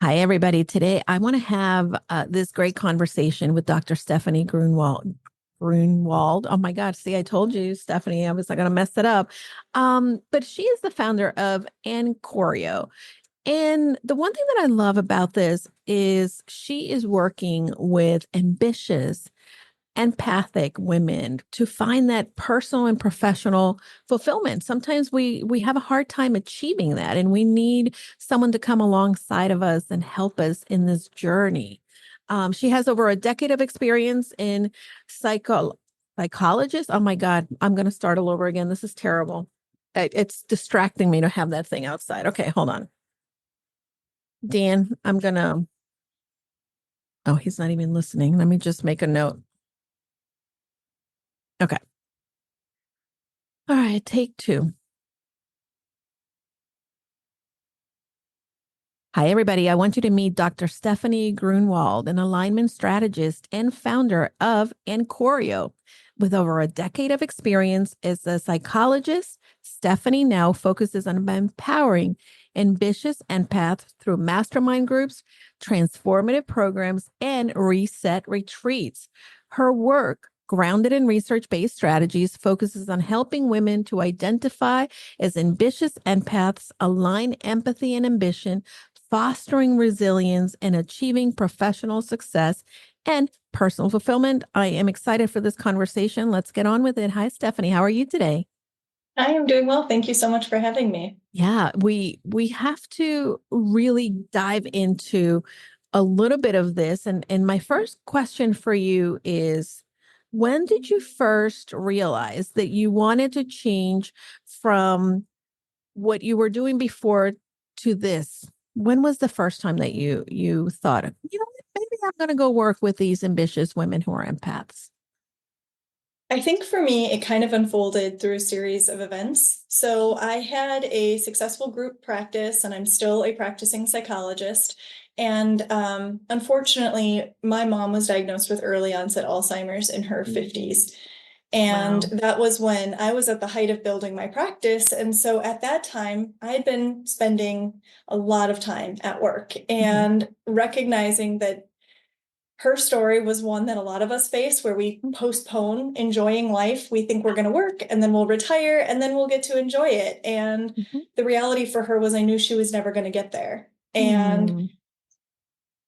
Hi, everybody. Today, I want to have this great conversation with Dr. Stephanie Grunewald. Grunewald. Oh my God. See, I told you, Stephanie, I was not going to mess it up. But she is the founder of Ancorio. And the one thing that I love about this is she is working with ambitious, empathic women to find that personal and professional fulfillment. Sometimes we have a hard time achieving that, and we need someone to come alongside of us and help us in this journey. She has over a decade of experience in psychologist. Oh my God, I'm going to start all over again. This is terrible. It's distracting me to have that thing outside. Okay, hold on. Dan, I'm going to, oh, he's not even listening. Let me just make a note. Okay. All right, take two. Hi, everybody. I want you to meet Dr. Stephanie Grunewald, an alignment strategist and founder of Ancorio. With over a decade of experience as a psychologist, Stephanie now focuses on empowering ambitious empaths through mastermind groups, transformative programs, and reset retreats. Her work, grounded in research-based strategies, focuses on helping women to identify as ambitious empaths, align empathy and ambition, fostering resilience, and achieving professional success and personal fulfillment. I am excited for this conversation. Let's get on with it. Hi, Stephanie. How are you today? I am doing well. Thank you so much for having me. Yeah, we have to really dive into a little bit of this. And my first question for you is, when did you first realize that you wanted to change from what you were doing before to this? When was the first time that you thought, maybe I'm going to go work with these ambitious women who are empaths? I think for me, it kind of unfolded through a series of events. So I had a successful group practice, and I'm still a practicing psychologist. And unfortunately, my mom was diagnosed with early onset Alzheimer's in her 50s. And Wow. that was when I was at the height of building my practice. And so at that time, I had been spending a lot of time at work Mhm. and recognizing that her story was one that a lot of us face, where we postpone enjoying life. We think we're going to work and then we'll retire and then we'll get to enjoy it. And Mhm. the reality for her was I knew she was never going to get there. And Hmm.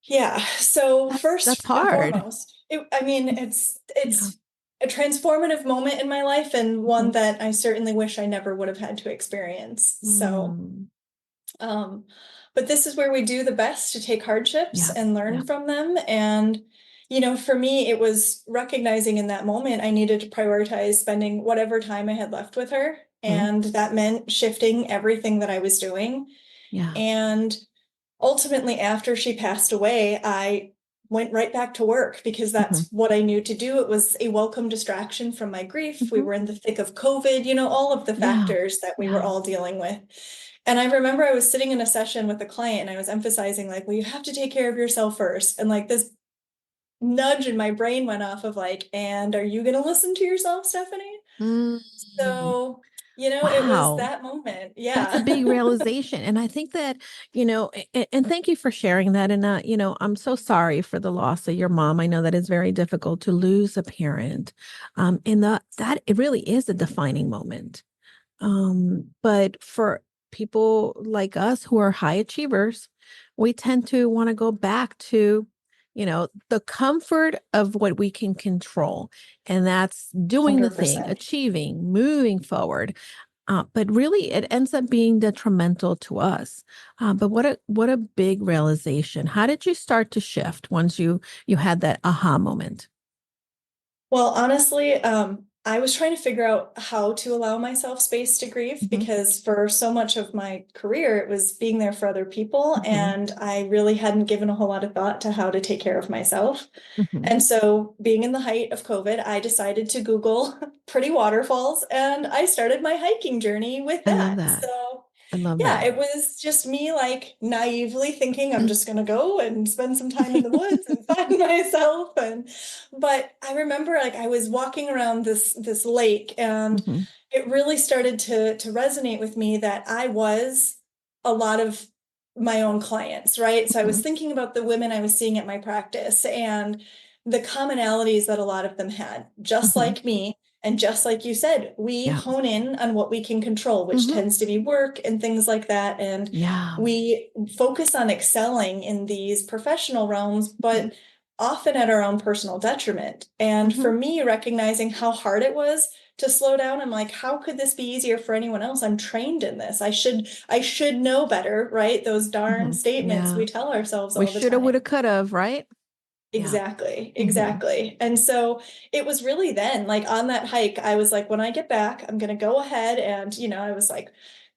yeah, so That's first and hard. foremost, I mean, Yeah. it's a transformative moment in my life, and one Mhm. that I certainly wish I never would have had to experience. So Mm. um, but this is where we do the best to take hardships Yeah. and Yeah. learn from them. And, for me, it was recognizing in that moment I needed to prioritize spending whatever time I had left with her. Mhm. And that meant shifting everything that I was doing. Yeah. And ultimately, after she passed away, I went right back to work because Mhm. that's what I knew to do. It was a welcome distraction from my grief. We Mhm. were in the thick of COVID, all of the Yeah. factors that we were Yeah. all dealing with. And I remember I was sitting in a session with a client and I was emphasizing, like, well, you have to take care of yourself first. And like this nudge in my brain went off of like, and are you going to listen to yourself, Stephanie? Mm. So, it was Wow. that moment. That's a Yeah. big realization. And I think that, and thank you for sharing that. And, I'm so sorry for the loss of your mom. I know that it's very difficult to lose a parent. And that it really is a defining moment. But for people like us who are high achievers, we tend to want to go back to, the comfort of what we can control. And that's doing the thing, 100%. achieving, moving forward. But really, it ends up being detrimental to us. But what a big realization. How did you start to shift once you had that aha moment? Well, honestly, I was trying to figure out how to allow myself space to grieve Hmm. because for so much of my career, it was being there for other people. Hmm. And I really hadn't given a whole lot of thought to how to take care of myself. Hmm. And so, being in the height of COVID, I decided to Google pretty waterfalls and I started my hiking journey with I love that. that. So, I love yeah, that. it was just me like naively thinking I'm just gonna go and spend some time in the woods and find myself. But I remember like I was walking around this lake and Hmm. it really started to resonate with me that I was a lot of my own clients, right? So I was Mhm. thinking about the women I was seeing at my practice and the commonalities that a lot of them had, just Mhm. like me. And just like you said, we Yeah. hone in on what we can control, which Mhm. tends to be work and things like that. And Yeah. we focus on excelling in these professional realms, Mhm. but often at our own personal detriment. And Mhm. for me, recognizing how hard it was to slow down, I'm like, how could this be easier for anyone else? I'm trained in this. I should know better, right? Those darn Mhm. statements Yeah. we tell ourselves We all the shoulda, time. woulda, coulda, right? Yeah. Exactly, Mhm. exactly. And so it was really then, like on that hike, I was like, when I get back, I'm going to go ahead and, I was like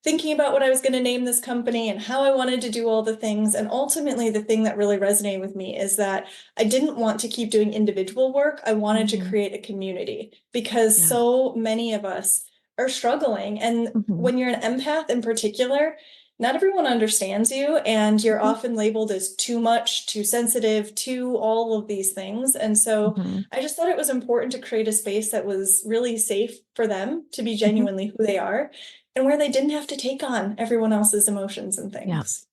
thinking about what I was going to name this company and how I wanted to do all the things. And ultimately, the thing that really resonated with me is that I didn't want to keep doing individual work. I wanted to Mhm. create a community because Yeah. so many of us are struggling. And Mhm. when you're an empath in particular, not everyone understands you, and you're Mhm. often labeled as too much, too sensitive, too all of these things. And so Mhm. I just thought it was important to create a space that was really safe for them to be Mhm. genuinely who they are and where they didn't have to take on everyone else's emotions and Yeah. things.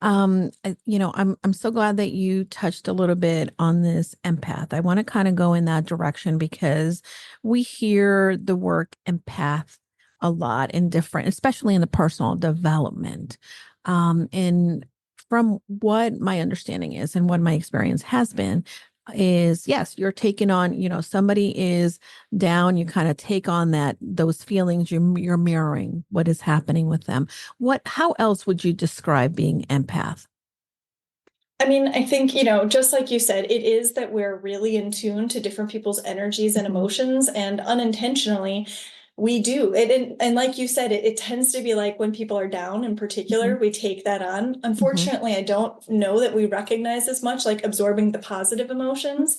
I'm so glad that you touched a little bit on this empath. I want to kind of go in that direction because we hear the word empath a lot in different, especially in the personal development. And from what my understanding is and what my experience has been, is yes, you're taking on, somebody is down, you kind of take on those feelings, you're mirroring what is happening with them. How else would you describe being empath? I mean, I think, just like you said, it is that we're really in tune to different people's energies and Mhm. emotions, and unintentionally, we do it. And like you said, it tends to be like when people are down in particular, Mhm. we take that on. Mhm. Unfortunately, I don't know that we recognize as much like absorbing the positive emotions.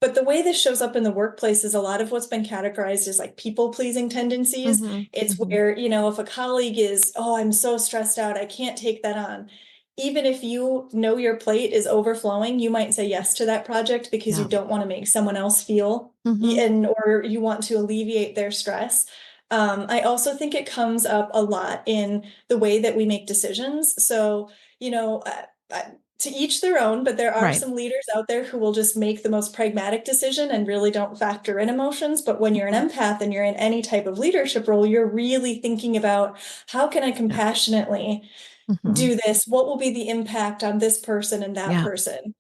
But the way this shows up in the workplace is a lot of what's been categorized as like people pleasing tendencies. Mhm. It's Mhm. where, if a colleague is, oh, I'm so stressed out, I can't take that on. Even if you know your plate is overflowing, you might say yes to that project because you Yeah. don't want to make someone else feel Mhm. and or you want to alleviate their stress. I also think it comes up a lot in the way that we make decisions. So, to each their own, but there are Right. some leaders out there who will just make the most pragmatic decision and really don't factor in emotions. But when you're Mhm. an empath and you're in any type of leadership role, you're really thinking about how can I Yeah. compassionately Mhm. do this? What will be the impact on this person and that Yeah. person?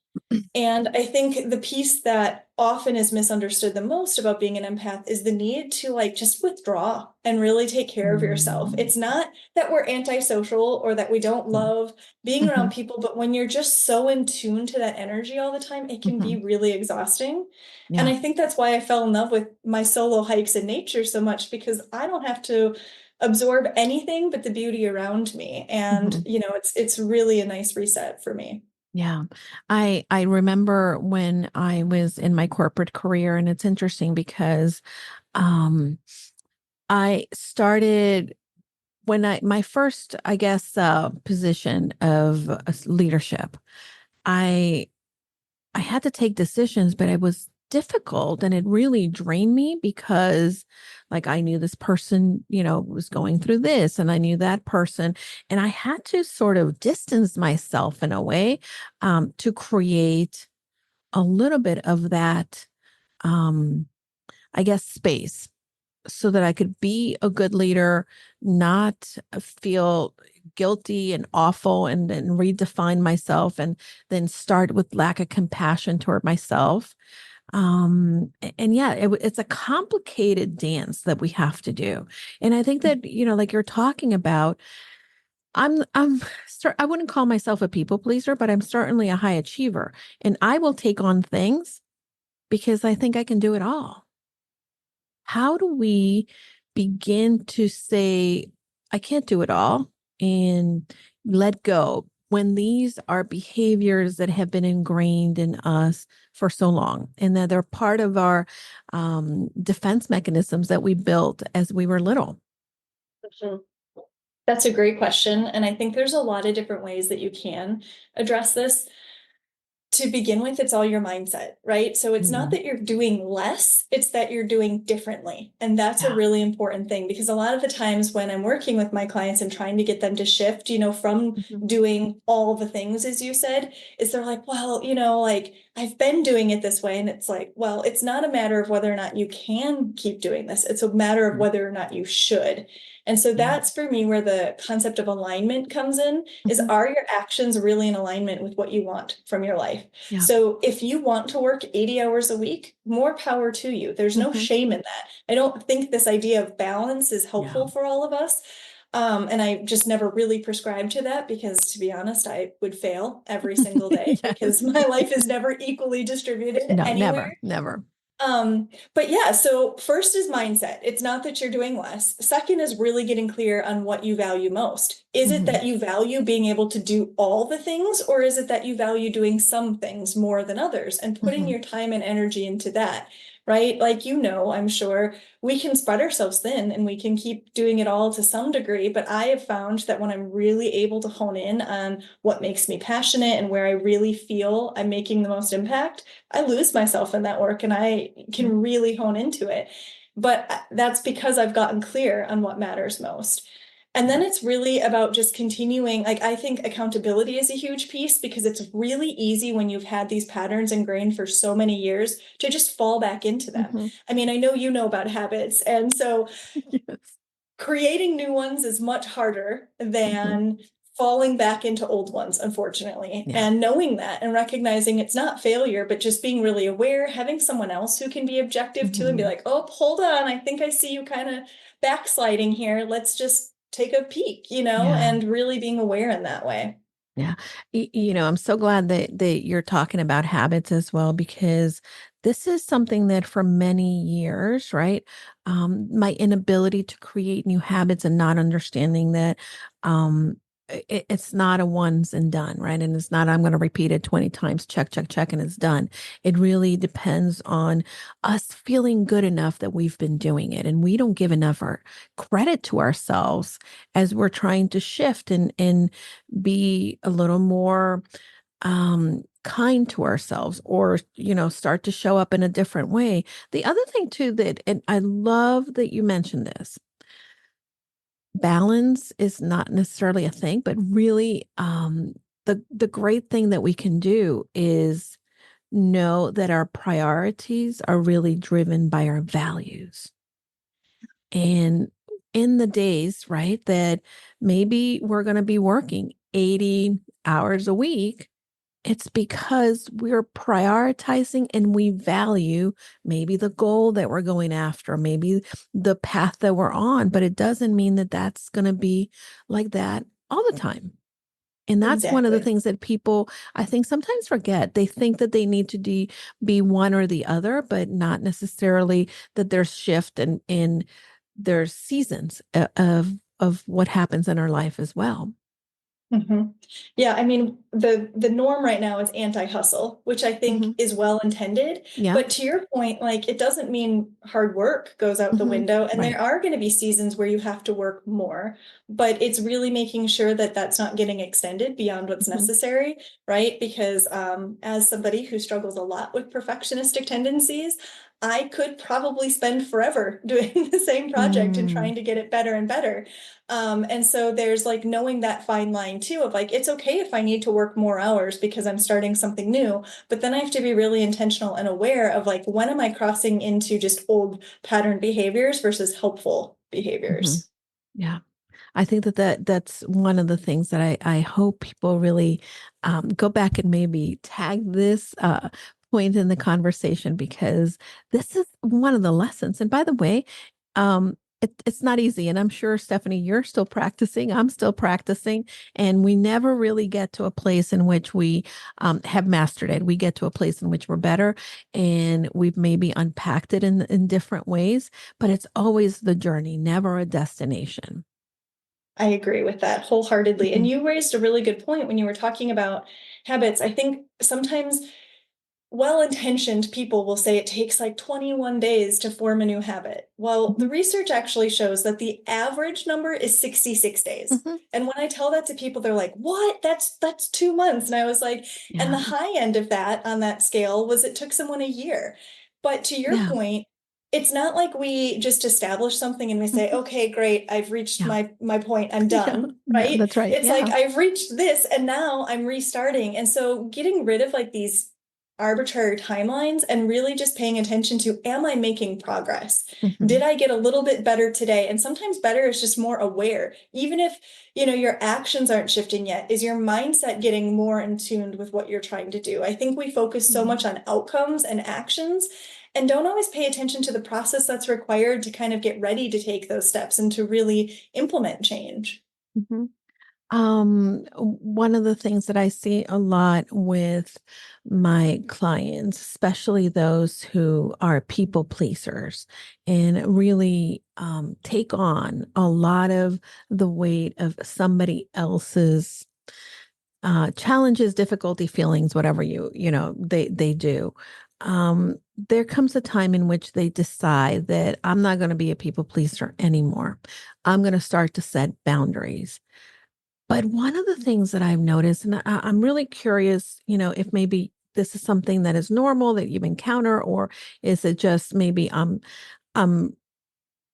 And I think the piece that often is misunderstood the most about being an empath is the need to like just withdraw and really take care of yourself. Mm. It's not that we're antisocial or that we don't Mhm. love being around Mhm. people, but when you're just so in tune to that energy all the time, it can be Mhm. really exhausting. And Yeah. I think that's why I fell in love with my solo hikes in nature so much because I don't have to absorb anything but the beauty around me. And, Mhm. it's really a nice reset for me. Yeah. I remember when I was in my corporate career, and it's interesting because um I started when my first, I guess, position of leadership. I I had to take decisions, but it was difficult and it really drained me because like I knew this person, was going through this and I knew that person. And I had to sort of distance myself in a way to create a little bit of that, um, I guess, space so that I could be a good leader, not feel guilty and awful, and then redefine myself and then start with lack of compassion toward myself. And yeah, it's a complicated dance that we have to do. And I think that, like you're talking about, I wouldn't call myself a people pleaser, but I'm certainly a high achiever. And I will take on things because I think I can do it all. How do we begin to say, I can't do it all and let go when these are behaviors that have been ingrained in us for so long and that they're part of our defense mechanisms that we built as we were little? Mhm. That's a great question. And I think there's a lot of different ways that you can address this. To begin with, it's all your mindset, right? So it's not Mhm. that you're doing less, it's that you're doing differently. And that's a Yeah. really important thing, because a lot of the times when I'm working with my clients and trying to get them to shift, from Mhm. doing all the things, as you said, is they're like, well, like I've been doing it this way. And it's like, well, it's not a matter of whether or not you can keep doing this. It's a matter of Mm. whether or not you should. And so Yeah. that's for me where the concept of alignment comes in, is Mhm. are your actions really in alignment with what you want from your life? Yeah. So if you want to work 80 hours a week, more power to you. There's no Mhm. shame in that. I don't think this idea of balance is Yeah. helpful for all of us. And I just never really prescribed to that, because to be honest, I would fail every single day because Yes. my life is never equally distributed No, anywhere. never, never. But yeah, so first is mindset. It's not that you're doing less. Second is really getting clear on what you value most. Is it Mhm. that you value being able to do all the things, or is it that you value doing some things more than others, and putting Mhm. your time and energy into that, right? Like, I'm sure we can spread ourselves thin and we can keep doing it all to some degree. But I have found that when I'm really able to hone in on what makes me passionate and where I really feel I'm making the most impact, I lose myself in that work and I Yeah. can really hone into it. But that's because I've gotten clear on what matters most. And Yeah. then it's really about just continuing. Like, I think accountability is a huge piece, because it's really easy when you've had these patterns ingrained for so many years to just fall back into them. Mhm. I mean, I know you know about habits. And so Yes. creating new ones is much harder Mhm. than falling back into old ones, unfortunately. Yeah. And knowing that and recognizing it's not failure, but just being really aware, having someone else who can be objective too and be Mhm. like, oh, hold on, I think I see you kind of backsliding here. Let's just take a peek, Yeah. and really being aware in that way. Yeah. I'm so glad that you're talking about habits as well, because this is something that for many years, right? My inability to create new habits and not understanding that um it's not a once and done, right? And it's not, I'm going to repeat it 20 times, check, check, check, and it's done. It really depends on us feeling good enough that we've been doing it. And we don't give enough our credit to ourselves as we're trying to shift and be a little more kind to ourselves, or start to show up in a different way. The other thing too, that, and I love that you mentioned this, balance is not necessarily a thing, but really the great thing that we can do is know that our priorities are really driven by our values. And in the days, right, that maybe we're going to be working 80 hours a week, it's because we're prioritizing and we value maybe the goal that we're going after, maybe the path that we're on, but it doesn't mean that that's going to be like that all the time. And that's one of the Exactly. things that people, I think, sometimes forget. They think that they need to be one or the other, but not necessarily that there's shift and there's seasons of what happens in our life as well. Mhm. Yeah, I mean, the norm right now is anti-hustle, which I think Hmm. is well intended. Yeah. But to your point, like, it doesn't mean hard work goes out the Hmm. window. And Right. there are going to be seasons where you have to work more, but it's really making sure that that's not getting extended beyond what's Hmm. necessary, right? Because as somebody who struggles a lot with perfectionistic tendencies, I could probably spend forever doing the same project and Mm. trying to get it better and better. And so there's like knowing that fine line too, of like, it's okay if I need to work more hours because I'm starting something new, but then I have to be really intentional and aware of like, when am I crossing into just old pattern behaviors versus helpful Hmm. behaviors? Yeah. I think that's one of the things that I hope people really go back and maybe tag this point in the conversation, because this is one of the lessons. And by the way, it's not easy. And I'm sure, Stephanie, you're still practicing. I'm still practicing. And we never really get to a place in which we have mastered it. We get to a place in which we're better and we've maybe unpacked it in different ways, but it's always the journey, never a destination. I agree with that wholeheartedly. And Mhm. you raised a really good point when you were talking about habits. I think sometimes well-intentioned people will say it takes like 21 days to form a new habit. Well, the Mhm. research actually shows that the average number is 66 days. Mhm. And when I tell that to people, they're like, "What? That's 2 months." And I was like, and the Yeah. high end of that on that scale was it took someone a year. But to your Yeah. point, it's not like we just establish something and we say, Mhm. "Okay, great, I've reached Yeah. my point, I'm Yeah. done." Yeah. Right? That's right. It's like Yeah. I've reached this and now I'm restarting. And so getting rid of like these arbitrary timelines and really just paying attention to, am I making progress? Did Mhm. I get a little bit better today? And sometimes better is just more aware. Even if, your actions aren't shifting yet, is your mindset getting more in tune with what you're trying to do? I think we focus so much Mhm. on outcomes and actions and don't always pay attention to the process that's required to kind of get ready to take those steps and to really implement change. Mhm. One of the things that I see a lot with my clients, especially those who are people pleasers and really take on a lot of the weight of somebody else's challenges, difficulty, feelings, whatever they do. There comes a time in which they decide that I'm not going to be a people pleaser anymore. I'm going to start to set boundaries. But one of the things that I've noticed, and I'm really curious, if maybe this is something that is normal that you've encountered, or is it just maybe I'm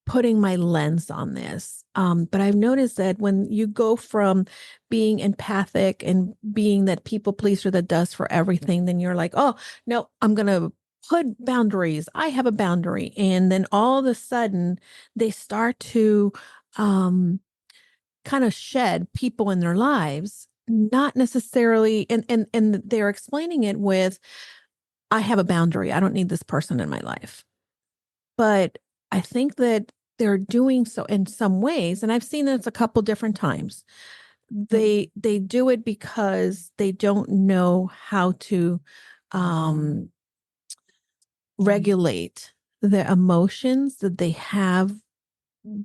putting my lens on this. But I've noticed that when you go from being empathic and being that people pleaser that does for everything, then you're like, oh no, I'm gonna put boundaries. I have a boundary, and then all of a sudden they start to um kind of shed people in their lives, not necessarily, and they're explaining it with, I have a boundary. I don't need this person in my life. But I think that they're doing so in some ways, and I've seen this a couple different times. They do it because they don't know how to um regulate the emotions that they have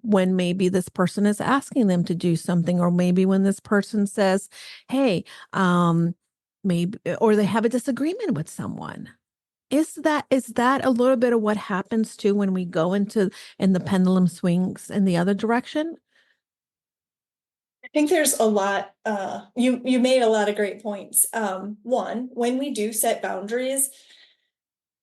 when maybe this person is asking them to do something, or maybe when this person says, hey, maybe, or they have a disagreement with someone. Is that a little bit of what happens too when we go into and the pendulum swings in the other direction? I think there's a lot, you made a lot of great points. One, when we do set boundaries,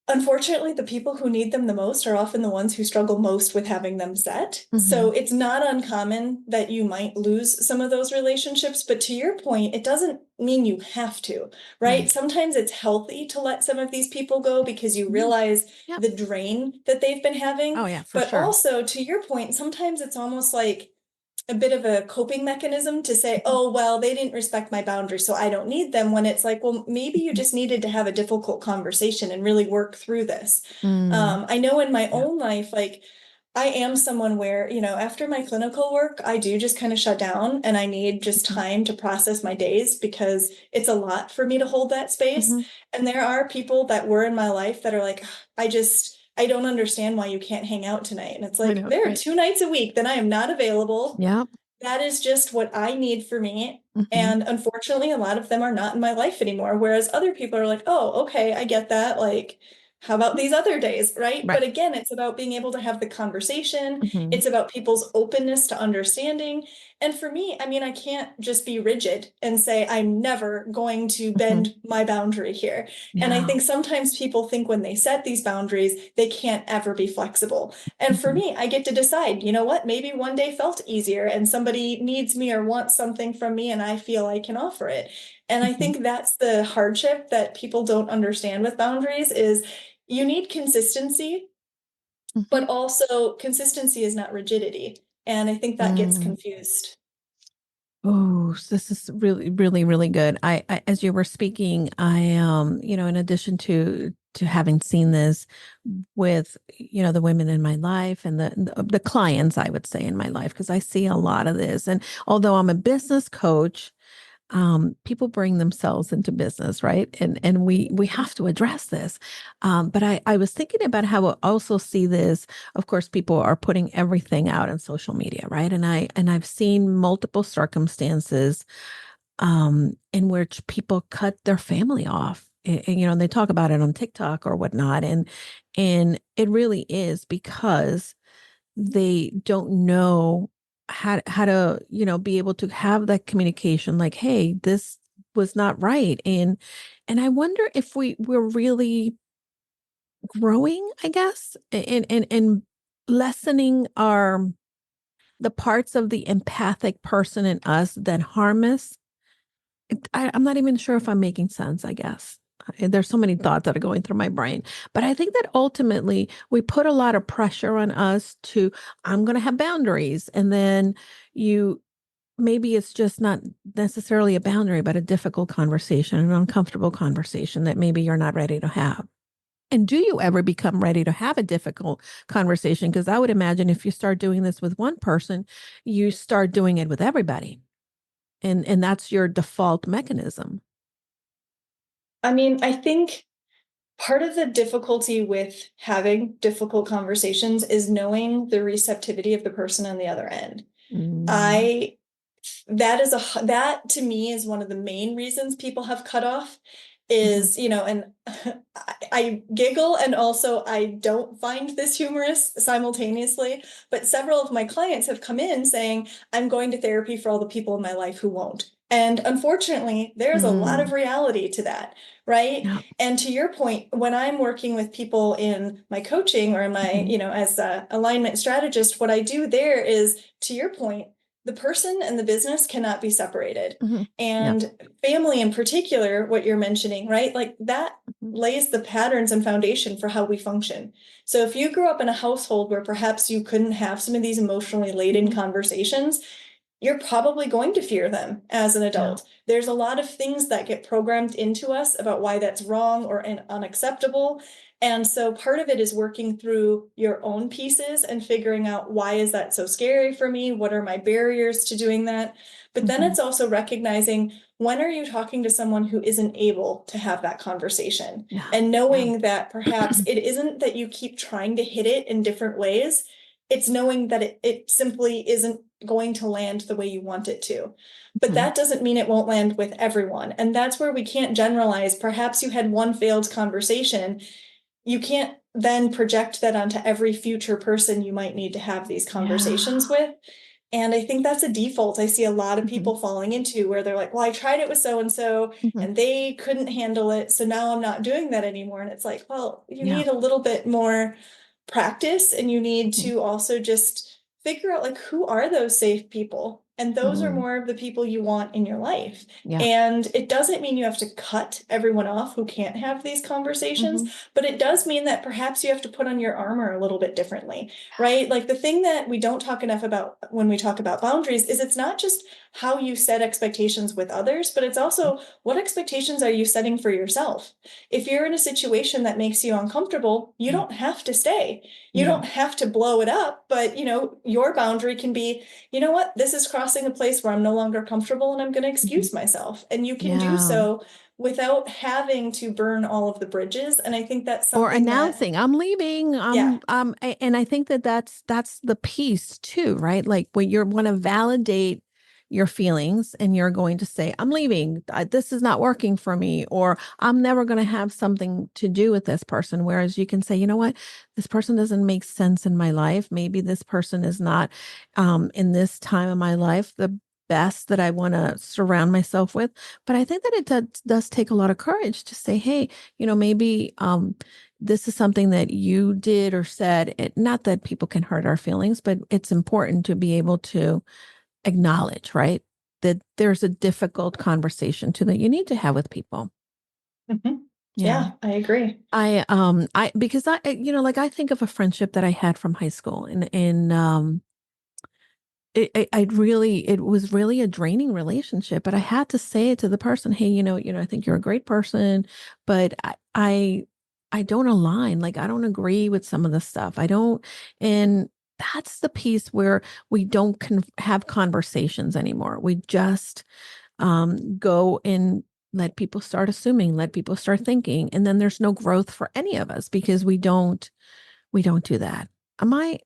unfortunately, the people who need them the most are often the ones who struggle most with having them set. So Mhm. it's not uncommon that you might lose some of those relationships. But to your point, it doesn't mean you have to, right? Right. Sometimes it's healthy to let some of these people go because you Yeah. realize Yep. the drain that they've been having. Oh yeah, for But sure. also, to your point, sometimes it's almost like a bit of a coping mechanism to say, Mhm. oh, well, they didn't respect my boundaries, so I don't need them. When it's like, well, maybe you Mhm. just needed to have a difficult conversation and really work through this. Mm, I know in my yeah. own life, like, I am someone where, after my clinical work, I do just kind of shut down and I need just Mhm. time to process my days because it's a lot for me to hold that space. Mhm. And there are people that were in my life that are like, I don't understand why you can't hang out tonight. And it's I like, know, there are right? 2 nights a week that I am not available. Yeah. That is just what I need for me. Mhm. And unfortunately, a lot of them are not in my life anymore. Whereas other people are like, oh, okay, I get that. Like, how about these other days? Right. Right. But again, it's about being able to have the conversation. Mhm. It's about people's openness to understanding. And for me, I mean, I can't just be rigid and say, I'm never going to Mhm. bend my boundary here. And I Yeah. think sometimes people think when they set these boundaries, they can't ever be flexible. And for Mhm. me, I get to decide, you know what, maybe one day felt easier and somebody needs me or wants something from me and I feel I can offer it. And I Mhm. think that's the hardship that people don't understand with boundaries is you need consistency, Mhm. but also consistency is not rigidity. And I think that gets Mm. confused. Oh, this is really, really, really good. As you were speaking, in addition to having seen this with, the women in my life and the clients, I would say in my life, because I see a lot of this. And although I'm a business coach, people bring themselves into business, right? And we have to address this. But I was thinking about how I also see this. Of course, people are putting everything out on social media, right? And I've seen multiple circumstances in which people cut their family off And they talk about it on TikTok or whatnot. And it really is because they don't know how to, be able to have that communication like, hey, this was not right. And I wonder if we're really growing, I guess, and lessening the parts of the empathic person in us that harm us. I'm not even sure if I'm making sense, I guess. There's so many thoughts that are going through my brain. But I think that ultimately we put a lot of pressure on us to, I'm going to have boundaries. And then maybe it's just not necessarily a boundary, but a difficult conversation, an uncomfortable conversation that maybe you're not ready to have. And do you ever become ready to have a difficult conversation? Because I would imagine if you start doing this with one person, you start doing it with everybody. And that's your default mechanism. I mean, I think part of the difficulty with having difficult conversations is knowing the receptivity of the person on the other end. Mm, I that to me is one of the main reasons people have cut off mhm, is, and I giggle and also I don't find this humorous simultaneously, but several of my clients have come in saying, I'm going to therapy for all the people in my life who won't. And unfortunately, there's a lot of mm. reality to that, right? Yeah. And to your point, when I'm working with people in my coaching or in my, Mhm, as a alignment strategist, what I do there is, to your point, the person and the business cannot be separated. mhm. Yeah. And family in particular, what you're mentioning, right? Like that Mhm, lays the patterns and foundation for how we function. So if you grew up in a household where perhaps you couldn't have some of these emotionally laden mhm. conversations, you're probably going to fear them as an Yeah. adult. There's a lot of things that get programmed into us about why that's wrong or unacceptable. And so part of it is working through your own pieces and figuring out, why is that so scary for me? What are my barriers to doing that? But then Mhm. it's also recognizing, when are you talking to someone who isn't able to have that conversation? Yeah. And Yeah. knowing that perhaps it isn't that you keep trying to hit it in different ways, it's knowing that it simply isn't going to land the way you want it to. But Mhm. that doesn't mean it won't land with everyone. And that's where we can't generalize. Perhaps you had one failed conversation. You can't then project that onto every future person you might need to have these conversations Yeah. with. And I think that's a default I see a lot of Mhm, people falling into, where they're like, well, I tried it with so and so mhm. and they couldn't handle it. So now I'm not doing that anymore. And it's like, well, you Yeah. need a little bit more practice, and you need Mhm, to also just figure out, like, who are those safe people? And those are mhm. more of the people you want in your life. Yeah. And it doesn't mean you have to cut everyone off who can't have these conversations, Mhm. but it does mean that perhaps you have to put on your armor a little bit differently, right? Like, the thing that we don't talk enough about when we talk about boundaries is, it's not just how you set expectations with others, but it's also, what expectations are you setting for yourself? If you're in a situation that makes you uncomfortable, you Yeah. don't have to stay. You Yeah. don't have to blow it up, but your boundary can be, you know what, this is crossing a place where I'm no longer comfortable and I'm going to Mhm. excuse myself. And you can do Yeah. so without having to burn all of the bridges. And I think that's Or something that, announcing, I'm leaving. yeah. And I think that that's the piece too, right? Like when you want to validate your feelings and you're going to say, I'm leaving. This is not working for me, or I'm never going to have something to do with this person. Whereas you can say, you know what, this person doesn't make sense in my life. Maybe this person is not, in this time of my life, the best that I want to surround myself with. But I think that it does take a lot of courage to say, hey, maybe, this is something that you did or said. Not that people can hurt our feelings, but it's important to be able to acknowledge, right? That there's a difficult conversation too that you need to have with people. Mhm. Yeah. Yeah, I agree. Because like I think of a friendship that I had from high school, and it was really a draining relationship, but I had to say it to the person, hey, I think you're a great person, but I don't align. Like, I don't agree with some of the stuff. I don't, and that's the piece where we don't have conversations anymore. We just go and let people start assuming, let people start thinking, and then there's no growth for any of us because we don't do that. Am I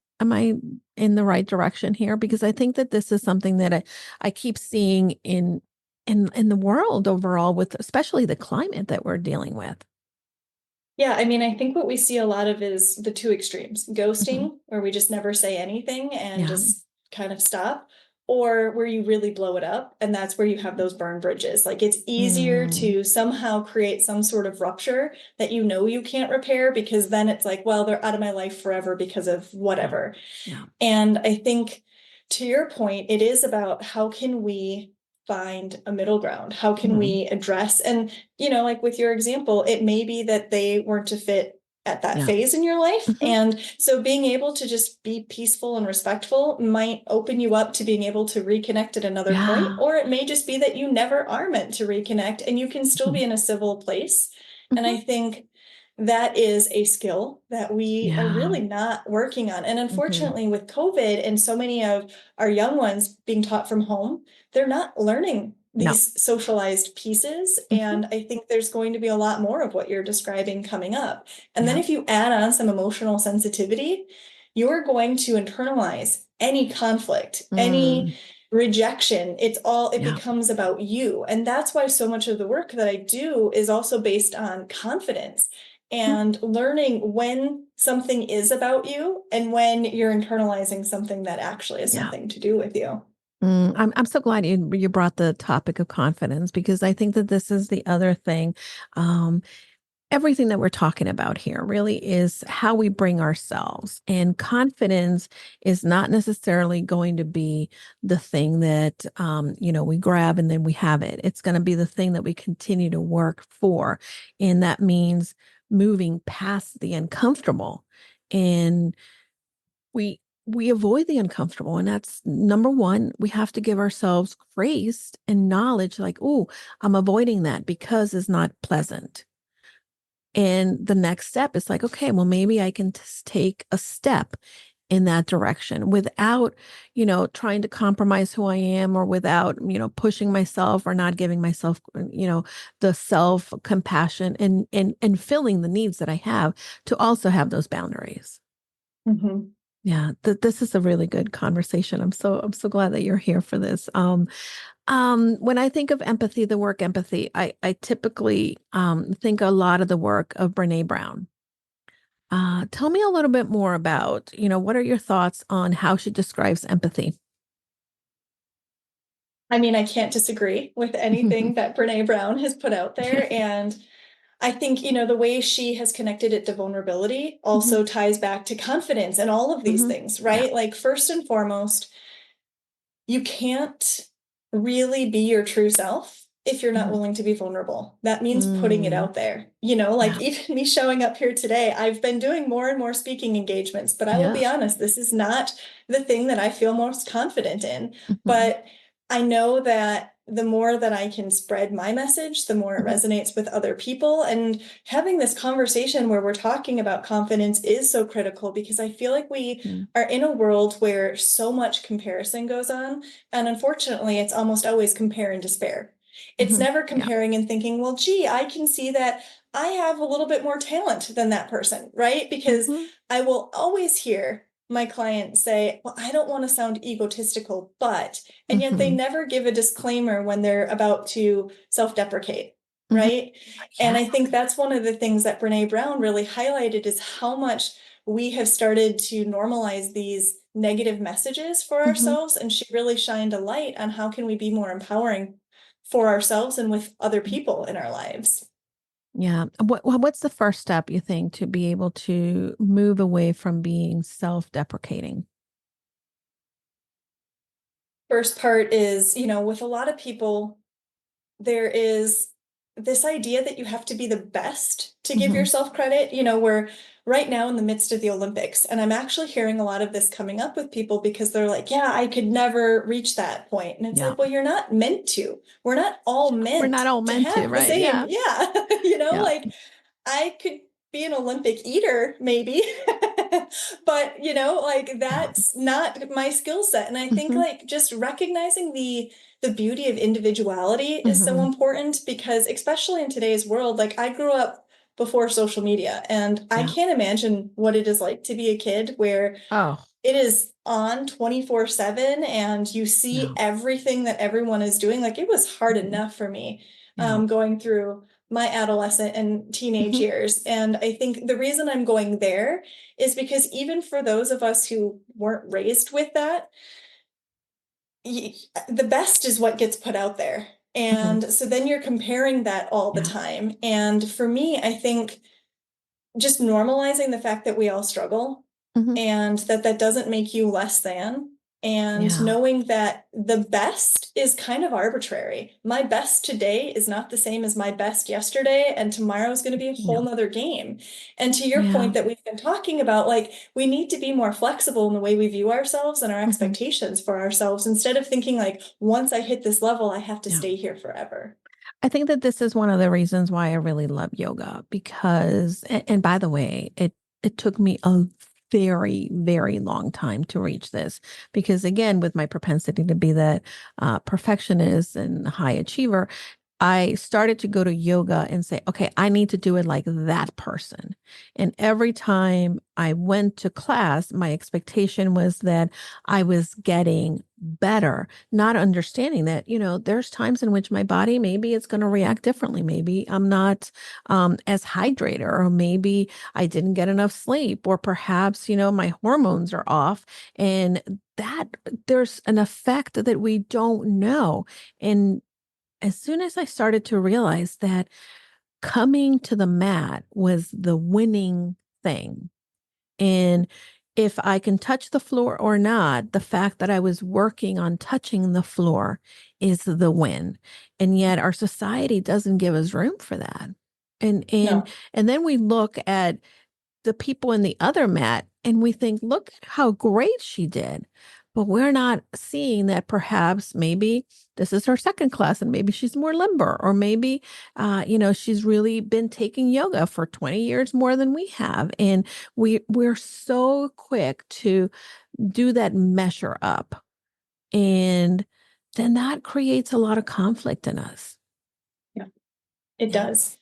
in the right direction here? Because I think that this is something that I keep seeing in in the world overall, with especially the climate that we're dealing with. Yeah, I mean, I think what we see a lot of is the two extremes, Hmm. ghosting, where we just never say anything and Yeah. just kind of stop, or where you really blow it up. And that's where you have those burn bridges. Like it's easier Mm, to somehow create some sort of rupture that you know you can't repair because then it's like, well, they're out of my life forever because of yeah. whatever. Yeah. And I think to your point, it is about how can we find a middle ground? How can Hmm. we address? And, like with your example, it may be that they weren't a fit at that Yeah. phase in your life. Hmm. And so being able to just be peaceful and respectful might open you up to being able to reconnect at another point. Yeah. Or it may just be that you never are meant to reconnect and you can still Hmm. be in a civil place. And I Hmm. think that is a skill that we are Yeah. really not working on. And Hmm. unfortunately, with COVID and so many of our young ones being taught from home, they're not learning No. these socialized pieces. Hmm. And I think there's going to be a lot more of what you're describing coming up. And then Yeah. if you add on some emotional sensitivity, you're going to internalize any conflict, any Mm, rejection. It yeah. becomes about you. And that's why so much of the work that I do is also based on confidence Mhm. and learning when something is about you and when you're internalizing something that actually has Yeah. nothing to do with you. I'm so glad you brought the topic of confidence, because I think that this is the other thing. Um, Everything that we're talking about here really is how we bring ourselves, and confidence is not necessarily going to be the thing that we grab and then we have it. It's going to be the thing that we continue to work for, and that means moving past the uncomfortable. And we avoid the uncomfortable, and that's number one. We have to give ourselves grace and knowledge, like, oh, I'm avoiding that because it's not pleasant. And the next step is like, okay, well, maybe I can just take a step in that direction without, trying to compromise who I am, or without, pushing myself or not giving myself, the self compassion, and filling the needs that I have to also have those boundaries. Mhm. Yeah, this is a really good conversation. I'm so glad that you're here for this. When I think of empathy, the work empathy, I typically think a lot of the work of Brene Brown. Tell me a little bit more about, what are your thoughts on how she describes empathy? I mean, I can't disagree with anything that Brene Brown has put out there. And I think, the way she has connected it to vulnerability Hmm. also ties back to confidence and all of these Hmm. things, Yeah. right? Like, first and foremost, you can't really be your true self if you're not Hmm. willing to be vulnerable. That means putting it Mm, out there. Like yeah. even me showing up here today, I've been doing more and more speaking engagements, but I will Yeah. be honest, this is not the thing that I feel most confident in. Hmm. But I know that the more that I can spread my message, the more it Hmm. resonates with other people. And having this conversation where we're talking about confidence is so critical because I feel like we Hmm. are in a world where so much comparison goes on. And unfortunately, it's almost always compare and despair. It's Hmm. never Yeah. comparing and thinking, well, gee, I can see that I have a little bit more talent than that person, right? Because Hmm. I will always hear my client say, well, I don't want to sound egotistical, but, and yet they Hmm. never give a disclaimer when they're about to self deprecate, Hmm. right? And Yeah. I think that's one of the things that Brene Brown really highlighted is how much we have started to normalize these negative messages for Hmm. ourselves. And she really shined a light on how can we be more empowering for ourselves and with other people in our lives. Yeah. What's the first step, you think, to be able to move away from being self-deprecating? First part is, with a lot of people, there is this idea that you have to be the best to give Hmm. yourself credit. We're right now in the midst of the Olympics, and I'm actually hearing a lot of this coming up with people because they're like, yeah, I could never reach that point. And it's Yeah. like, well, you're not meant to. We're not all We're meant not all to meant to, have the right? same, Yeah. yeah, Yeah. like I could be an Olympic eater, maybe, but like Yeah. that's not my skill set. And I think Hmm. like just recognizing the beauty of individuality is so Hmm. important because especially in today's world, like I grew up before social media and I Yeah. can't imagine what it is like to be a kid where Oh. it is on 24/7 and you Yeah. see everything that everyone is doing. Like it was hard Mhm. enough for me Yeah. going through my adolescent and teenage Mhm. years. And I think the reason I'm going there is because even for those of us who weren't raised with that, y- the best is what gets put out there. Mhm. And so then you're comparing that all the Yeah. time. And for me, I think just normalizing the fact that we all struggle Mhm. and that that doesn't make you less than, and Yeah. knowing that the best is kind of arbitrary. My best today is not the same as my best yesterday, and tomorrow is going to be a whole Yeah. nother game. And to your Yeah. point that we've been talking about, like we need to be more flexible in the way we view ourselves and our Mhm. expectations for ourselves instead of thinking like once I hit this level I have to Yeah. stay here forever. I think that this is one of the reasons why I really love yoga because, and by the way, it took me a very, very long time to reach this because again, with my propensity to be that perfectionist and high achiever, I started to go to yoga and say, okay, I need to do it like that person. And every time I went to class, my expectation was that I was getting better, not understanding that, there's times in which my body, maybe it's going to react differently. Maybe I'm not as hydrated, or maybe I didn't get enough sleep, or perhaps, my hormones are off. And that there's an effect that we don't know. And as soon as I started to realize that coming to the mat was the winning thing, and if I can touch the floor or not, the fact that I was working on touching the floor is the win. And yet our society doesn't give us room for that. And and No. and then we look at the people in the other mat and we think, look how great she did. But we're not seeing that perhaps maybe this is her second class and maybe she's more limber, or maybe, she's really been taking yoga for 20 years more than we have. And we're so quick to do that measure up. And then that creates a lot of conflict in us. Yeah, it Yeah. does.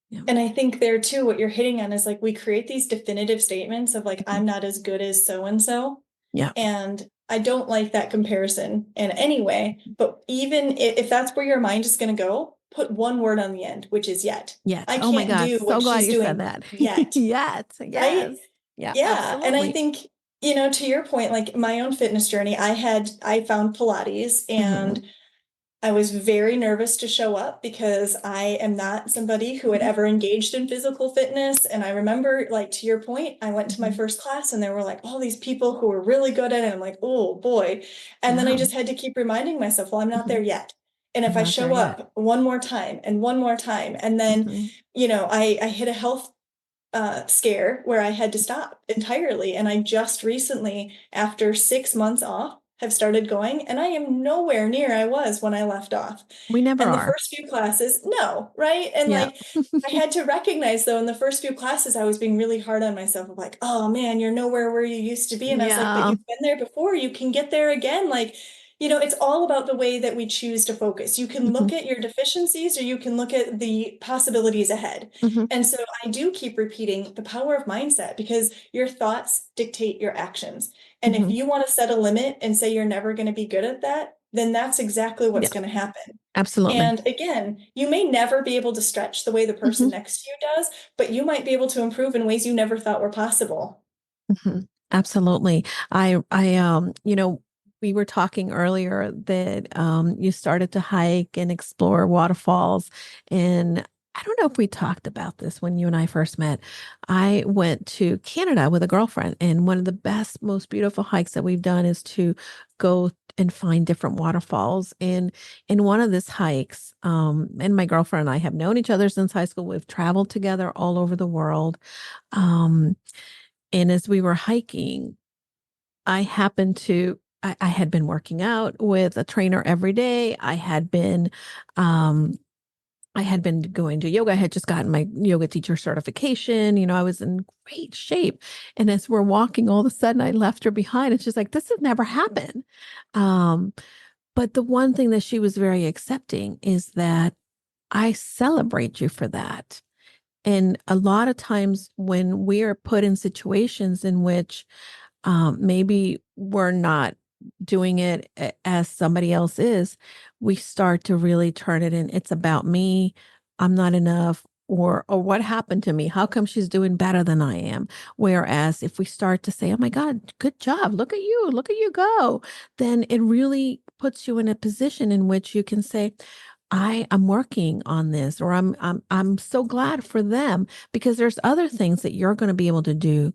Yeah. And I think there too, what you're hitting on is like we create these definitive statements of like, Mhm. I'm not as good as so and so. Yeah. And I don't like that comparison in any way. But even if that's where your mind is going to go, put one word on the end, which is yet. Yet. I Oh my can't gosh. do So what glad she's you said doing that. yet. Yet. Right? Yes. Yeah, Yeah. And I absolutely. think, to your point, like my own fitness journey, I found Pilates Mhm. and I was very nervous to show up because I am not somebody who had Mhm. ever engaged in physical fitness. And I remember, like, to your point, I went to my Mhm. first class and there were like all these people who were really good at it. I'm like, oh boy. And then I Yeah. just had to keep reminding myself, well, I'm not there Mhm. yet. And if I'm I not there show yet. up one more time and one more time, and then, Mhm. I hit a health scare where I had to stop entirely. And I just recently, after 6 months off, have started going, and I am nowhere near I was when I left off. We never And the are. first few classes, no, right? And Yeah. like, I had to recognize though, in the first few classes, I was being really hard on myself of like, oh man, you're nowhere where you used to be. And I was like, but Yeah. you've been there before, you can get there again. Like, it's all about the way that we choose to focus. You can Mhm. look at your deficiencies or you can look at the possibilities ahead. Mhm. And so I do keep repeating the power of mindset because your thoughts dictate your actions. And if Mhm. you want to set a limit and say you're never going to be good at that, then that's exactly what's Yeah, going to happen. absolutely. And again, you may never be able to stretch the way the person Mhm. next to you does, but you might be able to improve in ways you never thought were possible. Mhm. Absolutely. We were talking earlier that you started to hike and explore waterfalls. And I don't know if we talked about this when you and I first met. I went to Canada with a girlfriend, and one of the best, most beautiful hikes that we've done is to go and find different waterfalls. And in one of these hikes, and my girlfriend and I have known each other since high school. We've traveled together all over the world. Um, and as we were hiking, I happened to, I had been working out with a trainer every day. Um, I had been going to yoga. I had just gotten my yoga teacher certification. I was in great shape. And as we're walking, all of a sudden I left her behind. And she's like, this has never happened. Um, but the one thing that she was very accepting is that I celebrate you for that. And a lot of times when we are put in situations in which maybe we're not doing it as somebody else is, we start to really turn it in. It's about me. I'm not enough. Or what happened to me? How come she's doing better than I am? Whereas if we start to say, "Oh my God, good job! Look at you go," then it really puts you in a position in which you can say, I am working on this, or I'm so glad for them, because there's other things that you're going to be able to do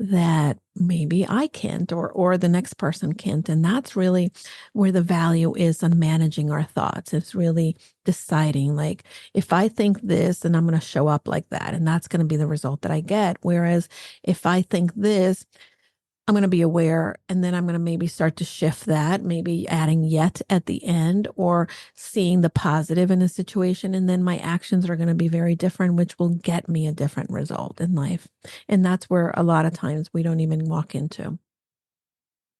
that maybe I can't, or the next person can't. And that's really where the value is on managing our thoughts. It's really deciding, like, if I think this, then I'm going to show up like that, and that's going to be the result that I get. Whereas if I think this, I'm going to be aware, and then I'm going to maybe start to shift that, maybe adding yet at the end, or seeing the positive in a situation. And then my actions are going to be very different, which will get me a different result in life. And that's where a lot of times we don't even walk into.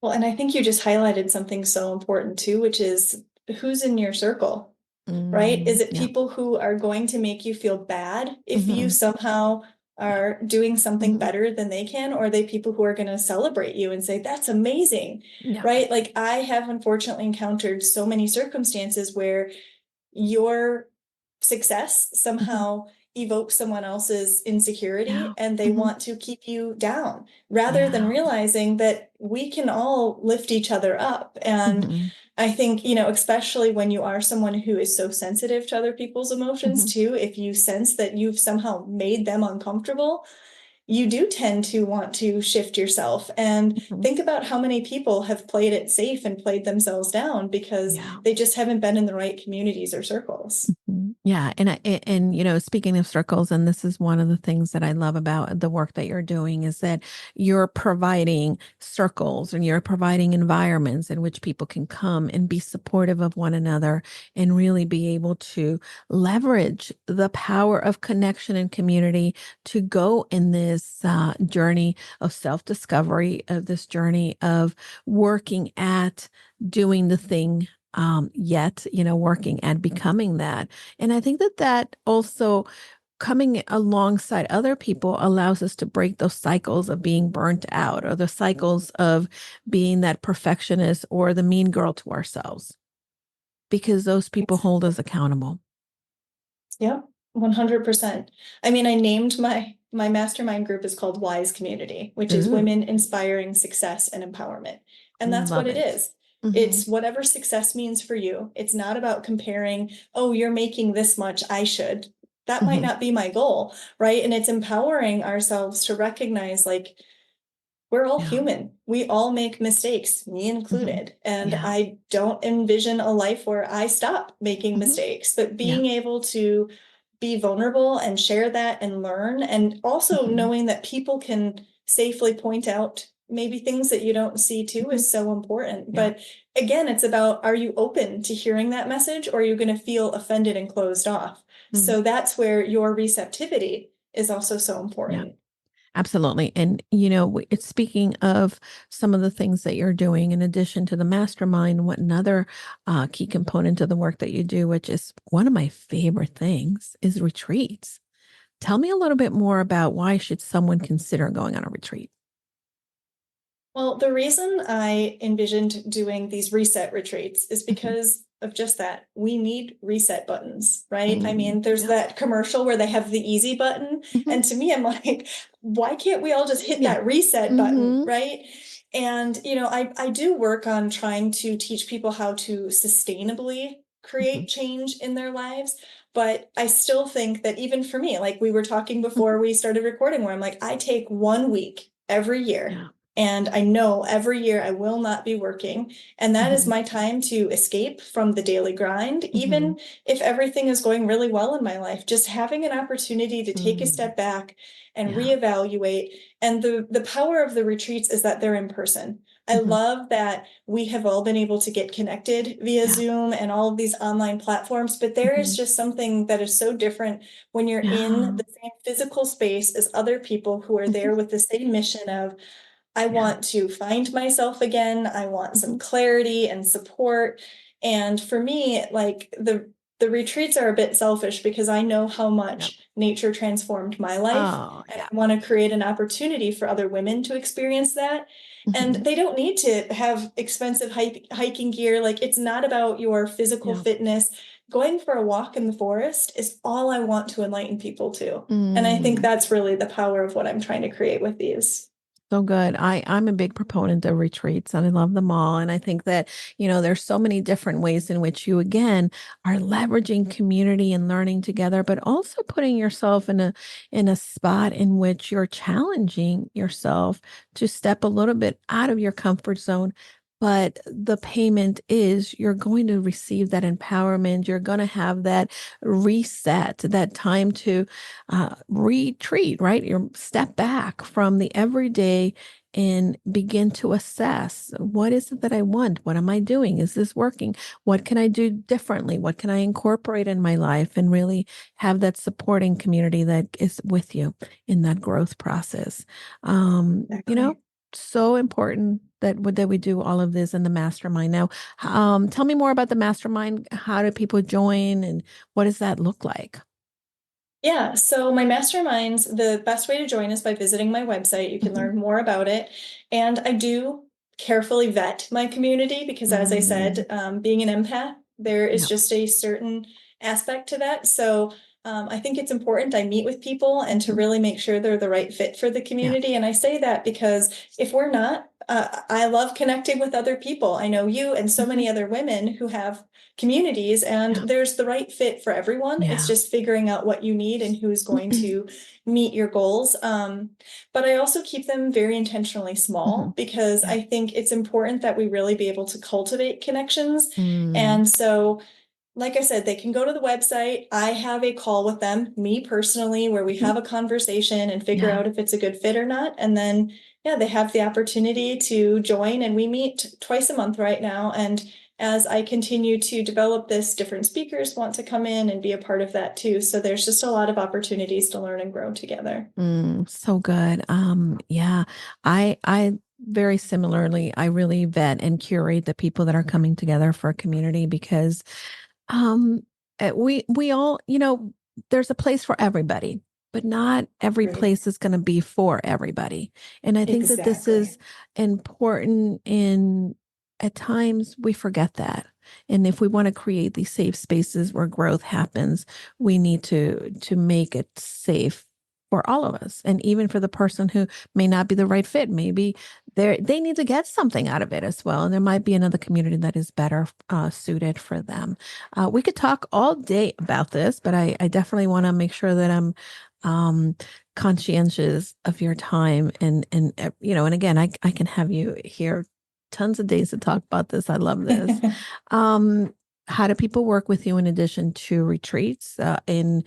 Well, and I think you just highlighted something so important too, which is who's in your circle, right? Is it Yeah. people who are going to make you feel bad if you Hmm. somehow are doing something Hmm. better than they can? Or are they people who are going to celebrate you and say, that's amazing, Yeah. right? Like I have unfortunately encountered so many circumstances where your success Hmm. somehow evokes someone else's insecurity Yeah. and they Hmm. want to keep you down rather than Yeah. realizing that we can all lift each other up. And Hmm. I think, especially when you are someone who is so sensitive to other people's emotions Hmm. too, if you sense that you've somehow made them uncomfortable, you do tend to want to shift yourself and Hmm. think about how many people have played it safe and played themselves down because Yeah. they just haven't been in the right communities or circles. Mhm. Yeah, and speaking of circles, and this is one of the things that I love about the work that you're doing, is that you're providing circles and you're providing environments in which people can come and be supportive of one another, and really be able to leverage the power of connection and community to go in this journey of self-discovery, of this journey of working at doing the thing, yet, working at becoming that. And I think that that also, coming alongside other people, allows us to break those cycles of being burnt out, or the cycles of being that perfectionist or the mean girl to ourselves, because those people hold us accountable. Yeah, 100%. I mean, I named my mastermind group is called Wise Community, which is Ooh, women inspiring success and empowerment. And that's what love it it. is. Hmm. It's whatever success means for you. It's not about comparing, oh, you're making this much, I should. That might Hmm. not be my goal, right? And it's empowering ourselves to recognize, like, we're all Yeah. human. We all make mistakes, me Hmm. included. And Yeah. I don't envision a life where I stop making Hmm. mistakes, but Yeah. being able to be vulnerable and share that and learn, and also Hmm. knowing that people can safely point out maybe things that you don't see too Hmm. is so important. Yeah. But again, it's about, are you open to hearing that message, or are you going to feel offended and closed off? Mm. So that's where your receptivity is also so Yeah. important. Absolutely. And, it's speaking of some of the things that you're doing in addition to the mastermind, what another key component of the work that you do, which is one of my favorite things, is retreats. Tell me a little bit more about, why should someone consider going on a retreat? Well, the reason I envisioned doing these reset retreats is Mhm. because of just that. We need reset buttons, right? I Mm, mean, there's yeah. that commercial where they have the easy button. Mhm. And to me, I'm like, why can't we all just hit Yeah. that reset button, Hmm. right? And, I do work on trying to teach people how to sustainably Hmm. create change in their lives. But I still think that even for me, like we were talking Hmm. before we started recording, where I'm like, I take 1 week every year, Yeah. and I know every year I will not be working. And that is Hmm. my time to escape from the daily grind, Hmm. even if everything is going really well in my life. Just having an opportunity to take a Mm. step back and Yeah. reevaluate. And the power of the retreats is that they're in person. I Hmm. love that we have all been able to get connected via Yeah. Zoom and all of these online platforms, but there is Hmm. just something that is so different when you're in Yeah. the same physical space as other people who are Hmm. there with the same mission of, I Yeah. want to find myself again. I want some Hmm. clarity and support. And for me, like the retreats are a bit selfish because I know how Yep. much nature transformed my life. Oh, And yeah. I want to create an opportunity for other women to experience that. And Mhm. they don't need to have expensive hiking gear. Like, it's not about your physical Yeah. fitness. Going for a walk in the forest is all I want to enlighten people to. And I think Mm. that's really the power of what I'm trying to create with these. So good. I'm a big proponent of retreats and I love them all. And I think that, there's so many different ways in which you again are leveraging community and learning together, but also putting yourself in a spot in which you're challenging yourself to step a little bit out of your comfort zone. But the payment is you're going to receive that empowerment. You're going to have that reset, that time to retreat, right? You step back from the everyday and begin to assess what is it that I want? What am I doing? Is this working? What can I do differently? What can I incorporate in my life and really have that supporting community that is with you in that growth process? Um, you know, Exactly. so important that we do all of this in the mastermind. Now, tell me more about the mastermind. How do people join and what does that look like? Yeah, so my masterminds, the best way to join is by visiting my website. You can Mhm. learn more about it. And I do carefully vet my community because, as I Mm, said, being an empath, there is yeah. just a certain aspect to that. So I think it's important I meet with people and to Mhm. really make sure they're the right fit for the Yeah. community. And I say that because if we're not, I love connecting with other people. I know you and so Mhm. many other women who have communities, and Yeah. there's the right fit for everyone. It's Yeah. just figuring out what you need and who's going to meet your goals. But I also keep them very intentionally small Mhm. because Yeah. I think it's important that we really be able to cultivate connections. Mm, And so, like I said, they can go to the website. I have a call with them, me personally, where we mhm. have a conversation and figure Yeah. out if it's a good fit or not. And then, yeah, they have the opportunity to join, and we meet twice a month right now. And as I continue to develop this, different speakers want to come in and be a part of that too. So there's just a lot of opportunities to learn and grow together. So good. Yeah. I very similarly, I really vet and curate the people that are coming together for a community because Um, we all, there's a place for everybody, but not every Right. place is going to be for everybody. And I think that this Exactly. is important in at times we forget that. And if we want to create these safe spaces where growth happens, we need to make it safe for all of us. And even for the person who may not be the right fit, maybe they need to get something out of it as well. And there might be another community that is better suited for them. We could talk all day about this, but I definitely want to make sure that I'm um, conscientious of your time and again, I can have you here tons of days to talk about this. I love this. Um, how do people work with you in addition to retreats in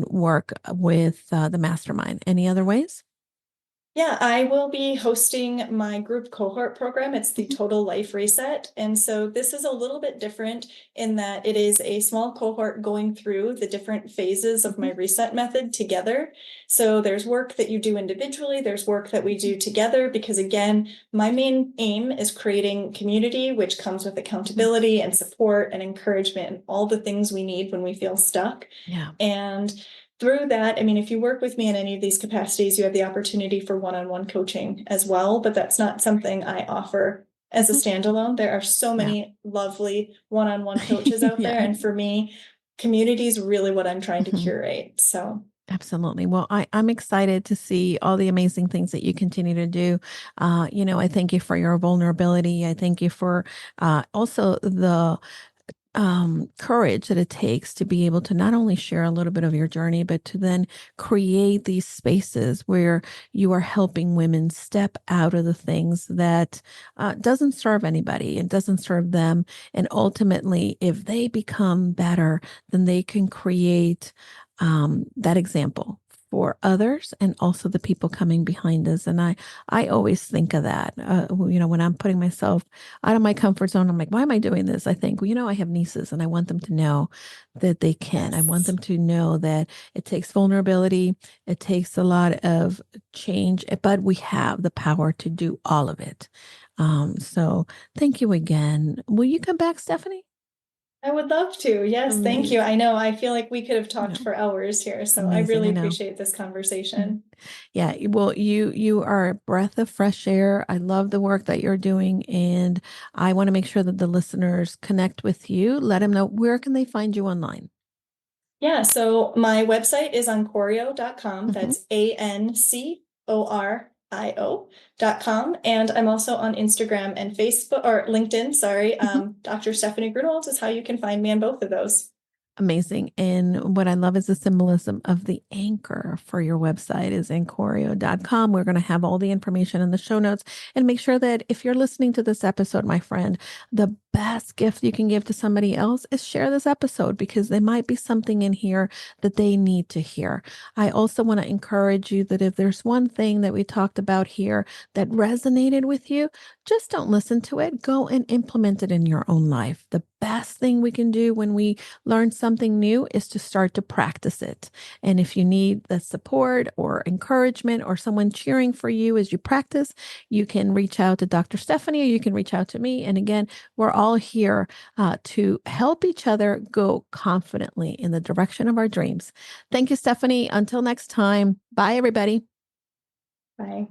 work with the mastermind? Any other ways? Yeah, I will be hosting my group cohort program. It's the Mhm. Total Life Reset. And so this is a little bit different in that it is a small cohort going through the different phases of Mhm. my reset method together. So there's work that you do individually, there's work that we Mhm. do together, because again, my main aim is creating community, which comes with Mhm. accountability and support and encouragement and all the things we need when we feel stuck. Yeah. And through that, I mean, if you work with me in any of these capacities, you have the opportunity for one-on-one coaching as well, but that's not something I offer as a Mhm. standalone. There are so Yeah. many lovely one-on-one coaches out there. Yeah. And for me, community is really what I'm trying to Mhm. curate. So Absolutely. Well, I'm excited to see all the amazing things that you continue to do. I thank you for your vulnerability. I thank you for also the courage that it takes to be able to not only share a little bit of your journey, but to then create these spaces where you are helping women step out of the things that doesn't serve anybody and doesn't serve them. And ultimately, if they become better, then they can create that example for others and also the people coming behind us. And I always think of that, when I'm putting myself out of my comfort zone. I'm like, why am I doing this? I think, well, I have nieces and I want them to know that they can. I want yes. them to know that it takes vulnerability, it takes a lot of change, but we have the power to do all of it. So thank you again. Will you come back, Stephanie? I would love to. Yes, thank you. Amazing. I know. I feel like we could have Yeah, talked for hours here, so I amazing. really I know. appreciate this Mhm. conversation. Yeah, well, you are a breath of fresh air. I love the work that you're doing, and I want to make sure that the listeners connect with you. Let them know where can they find you online. Yeah, so my website is Ancorio.com. Mhm. That's Ancorio.com. And I'm also on Instagram and Facebook or LinkedIn, sorry. Mhm. Dr. Stephanie Grunewald is how you can find me on both of those. Amazing. And what I love is the symbolism of the anchor for your website is Ancorio.com. We're going to have all the information in the show notes, and make sure that if you're listening to this episode, my friend, the best gift you can give to somebody else is share this episode, because there might be something in here that they need to hear. I also want to encourage you that if there's one thing that we talked about here that resonated with you, just don't listen to it. Go and implement it in your own life. The best thing we can do when we learn something new is to start to practice it. And if you need the support or encouragement or someone cheering for you as you practice, you can reach out to Dr. Stephanie, or you can reach out to me. And again, we're all here to help each other go confidently in the direction of our dreams. Thank you, Stephanie. Until next time, bye, everybody. Bye.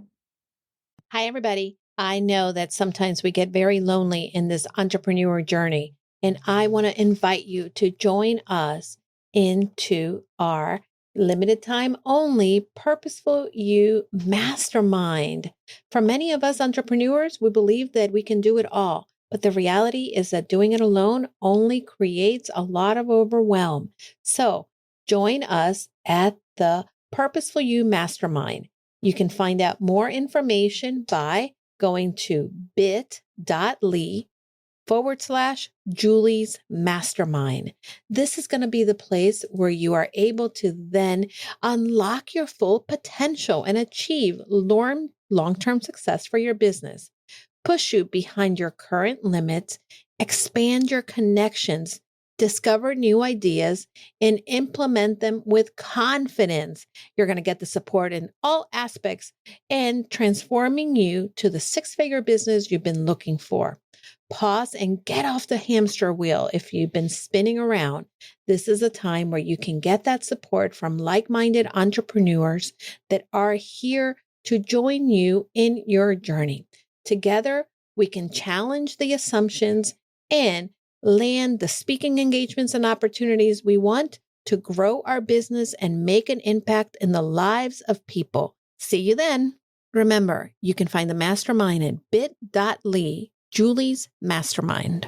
Hi, everybody. I know that sometimes we get very lonely in this entrepreneur journey, and I want to invite you to join us into our limited time only Purposeful You Mastermind. For many of us entrepreneurs, we believe that we can do it all, but the reality is that doing it alone only creates a lot of overwhelm. So join us at the Purposeful You Mastermind. You can find out more information by going to bit.ly/Julie's Mastermind. This is going to be the place where you are able to then unlock your full potential and achieve long-term success for your business. Push you behind your current limits, expand your connections, discover new ideas, and implement them with confidence. You're going to get the support in all aspects and transforming you to the six-figure business you've been looking for. Pause and get off the hamster wheel if you've been spinning around. This is a time where you can get that support from like-minded entrepreneurs that are here to join you in your journey. Together, we can challenge the assumptions and land the speaking engagements and opportunities we want to grow our business and make an impact in the lives of people. See you then. Remember, you can find the mastermind at bit.ly, Julie's Mastermind.